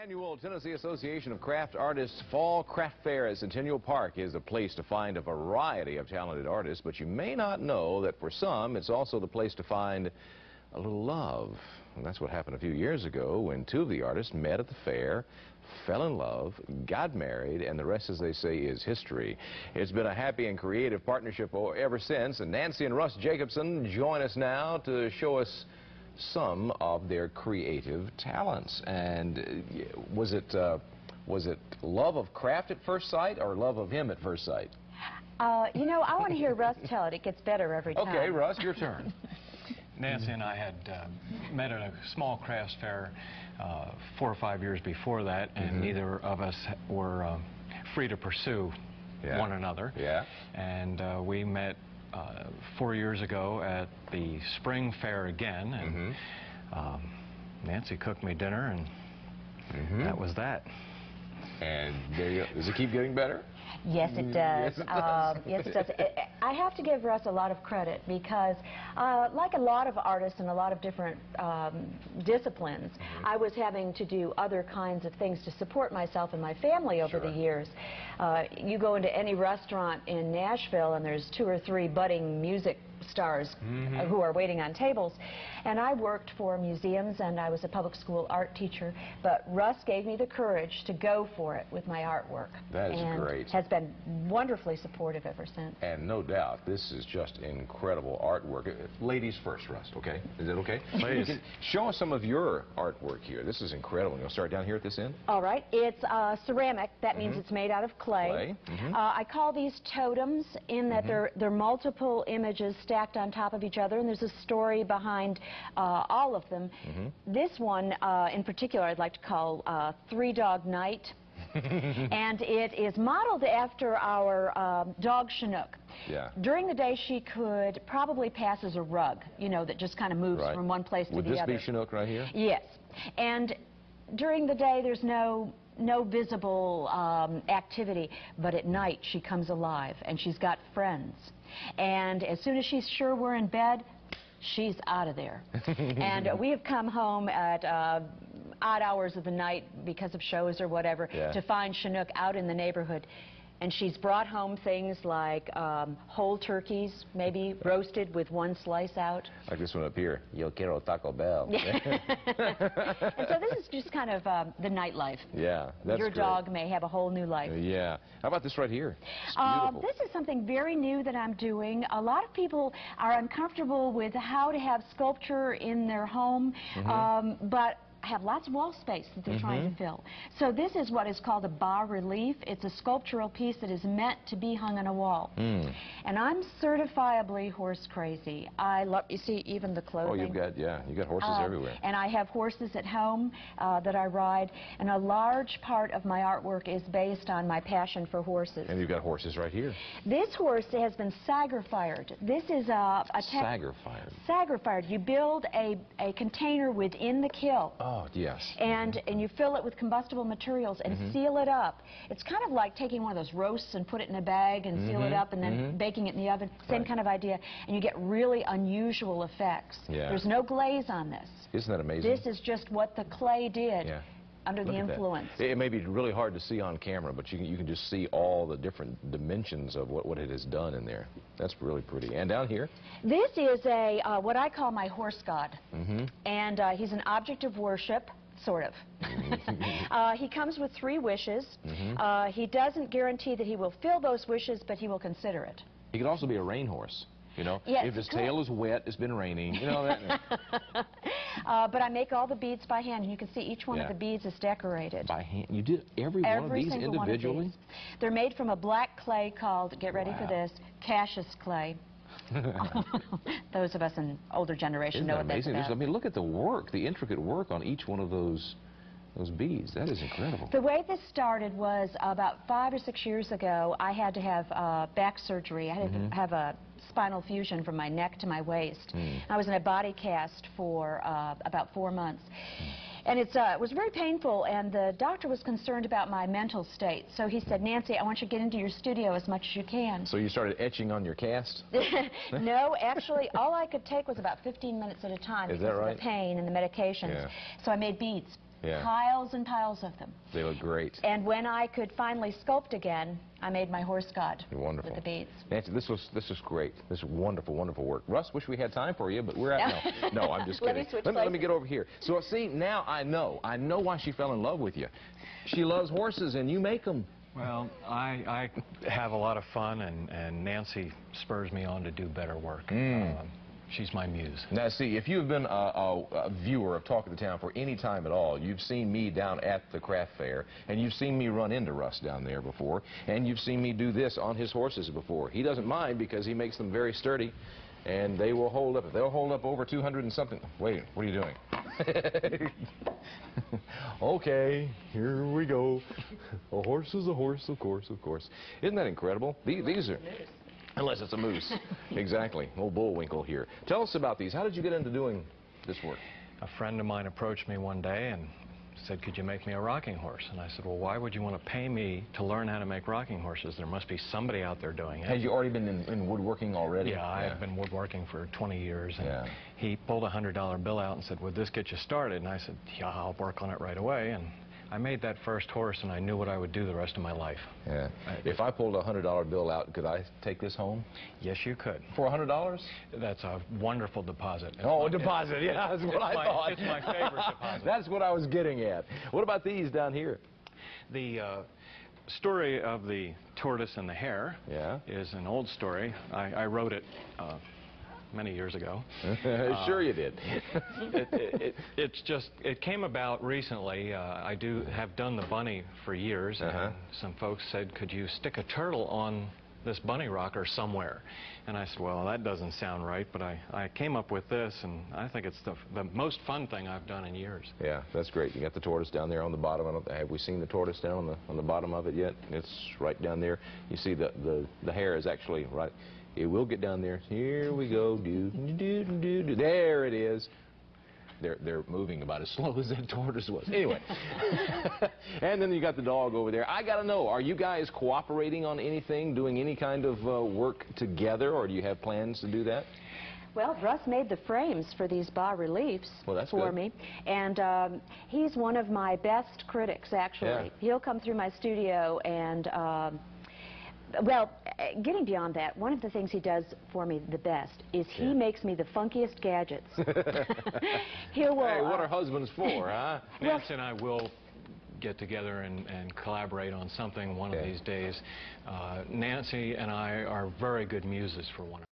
annual Tennessee Association of Craft Artists Fall Craft Fair at Sentential Park is a place to find a variety of talented artists, but you may not know that for some, it's also the place to find a little love. And that's what happened a few years ago when two of the artists met at the fair, fell in love, got married, and the rest, as they say, is history. It's been a happy and creative partnership ever since, and Nancy and Russ Jacobson join us now to show us some of their creative talents. And was it love of craft at first sight or love of him at first sight? You know, I want to hear Russ tell it. It gets better every time. Okay, Russ, your turn. Nancy and I had met at a small crafts fair 4 or 5 years before that, and neither of us were free to pursue one another. Yeah. And we met 4 years ago at the spring fair again, and Nancy cooked me dinner, and that was that. And there you go. Does it keep getting better? Yes, it does. Yes, it does. I have to give Russ a lot of credit because, like a lot of artists in a lot of different disciplines, I was having to do other kinds of things to support myself and my family over the years. You go into any restaurant in Nashville and there's 2 or 3 budding music stars who are waiting on tables. And I worked for museums and I was a public school art teacher, but Russ gave me the courage to go for it with my artwork. That is great. Has been wonderfully supportive ever since. And no doubt, this is just incredible artwork. Ladies first, Russ, okay? Is it okay? Please. Show us some of your artwork here. This is incredible. You'll start down here at this end? All right. It's ceramic. That means it's made out of clay. I call these totems in that they're multiple images stacked on top of each other, and there's a story behind all of them. This one in particular I'd like to call Three Dog Night. And it is modeled after our dog Chinook. Yeah. During the day she could probably pass as a rug, you know, that just kind of moves from one place to the other. Would this be Chinook right here? Yes. And during the day there's no visible activity, but at night she comes alive and she's got friends. And as soon as she's sure we're in bed, she's out of there. And we have come home at odd hours of the night because of shows or whatever to find Chinook out in the neighborhood. And she's brought home things like whole turkeys, maybe roasted with 1 slice out. Like this one up here, Yo quiero Taco Bell. And so this is just kind of the nightlife. Yeah, that's Your dog may have a whole new life. Yeah. How about this right here? It's beautiful. This is something very new that I'm doing. A lot of people are uncomfortable with how to have sculpture in their home, but have lots of wall space that they're trying to fill. So this is what is called a bas-relief. It's a sculptural piece that is meant to be hung on a wall. And I'm certifiably horse crazy. I love, you see, even the clothing. Oh, you got horses everywhere. And I have horses at home that I ride, and a large part of my artwork is based on my passion for horses. And you've got horses right here. This horse has been sagger-fired. This is a sagger-fired. Sagger-fired. You build a container within the kill. Oh, yes. And you fill it with combustible materials and seal it up. It's kind of like taking one of those roasts and put it in a bag and seal it up and then baking it in the oven. Same kind of idea. And you get really unusual effects. There's no glaze on this. Isn't that amazing? This is just what the clay did. Under the influence. It may be really hard to see on camera, but you can just see all the different dimensions of what it has done in there. That's really pretty. And down here? This is a what I call my horse god. And he's an object of worship, sort of. He comes with 3 wishes. He doesn't guarantee that he will fill those wishes, but he will consider it. He could also be a rain horse. You know, if his tail is wet, it's been raining. You know that. But I make all the beads by hand, and you can see each one of the beads is decorated. By hand? You did every one of these individually? One of these. They're made from a black clay called, get ready for this, Cassius clay. Those of us in older generation know what that's about. I mean, look at the work, the intricate work on each one of those beads. That is incredible. The way this started was about 5 or 6 years ago. I had to have back surgery. I had to have a spinal fusion from my neck to my waist. I was in a body cast for about 4 months. And it was very painful, and the doctor was concerned about my mental state. So he said, Nancy, I want you to get into your studio as much as you can. So you started etching on your cast? No, actually, all I could take was about 15 minutes at a time because of the pain and the medications. So I made beads. Yeah. Piles and piles of them. They look great. And when I could finally sculpt again, I made my horse god. Wonderful. With the beads. Nancy, this is great. This is wonderful, wonderful work. Russ, wish we had time for you, but we're at no, I'm just kidding. Let me get over here. So see, now I know why she fell in love with you. She loves horses, and you make them. Well, I have a lot of fun, and Nancy spurs me on to do better work. She's my muse. Now, see, if you've been a viewer of Talk of the Town for any time at all, you've seen me down at the craft fair, and you've seen me run into Russ down there before, and you've seen me do this on his horses before. He doesn't mind because he makes them very sturdy, and they will hold up. They'll hold up over 200 and something. Wait, what are you doing? Okay, here we go. A horse is a horse, of course, of course. Isn't that incredible? These are... Unless it's a moose. Exactly. Old Bullwinkle here. Tell us about these. How did you get into doing this work? A friend of mine approached me one day and said, could you make me a rocking horse? And I said, well, why would you want to pay me to learn how to make rocking horses? There must be somebody out there doing it. Had you already been in woodworking already? Yeah, I have been woodworking for 20 years. And he pulled a $100 bill out and said, would this get you started? And I said, yeah, I'll work on it right away. And I made that first horse, and I knew what I would do the rest of my life. Yeah. If I pulled a $100 bill out, could I take this home? Yes, you could. For $100? That's a wonderful deposit. A deposit. Yeah, that's what I thought. It's my favorite deposit. That's what I was getting at. What about these down here? The story of the tortoise and the hare is an old story. I wrote it many years ago. Sure you did. It came about recently. I have done the bunny for years, and some folks said, could you stick a turtle on this bunny rocker somewhere? And I said, well, that doesn't sound right, but I came up with this, and I think it's the most fun thing I've done in years. Yeah, that's great. You got the tortoise down there on the bottom. Have we seen the tortoise down on the bottom of it yet? It's right down there. You see the hare is actually right. It will get down there. Here we go. There it is. They're moving about as slow as that tortoise was. Anyway. And then you got the dog over there. I got to know, are you guys cooperating on anything, doing any kind of work together, or do you have plans to do that? Well, Russ made the frames for these bas-reliefs for me, and he's one of my best critics, actually. Yeah. He'll come through my studio and... well, getting beyond that, one of the things he does for me the best is he makes me the funkiest gadgets. Hey, what are husbands for, huh? Nancy and I will get together and collaborate on something one of these days. Nancy and I are very good muses for one another.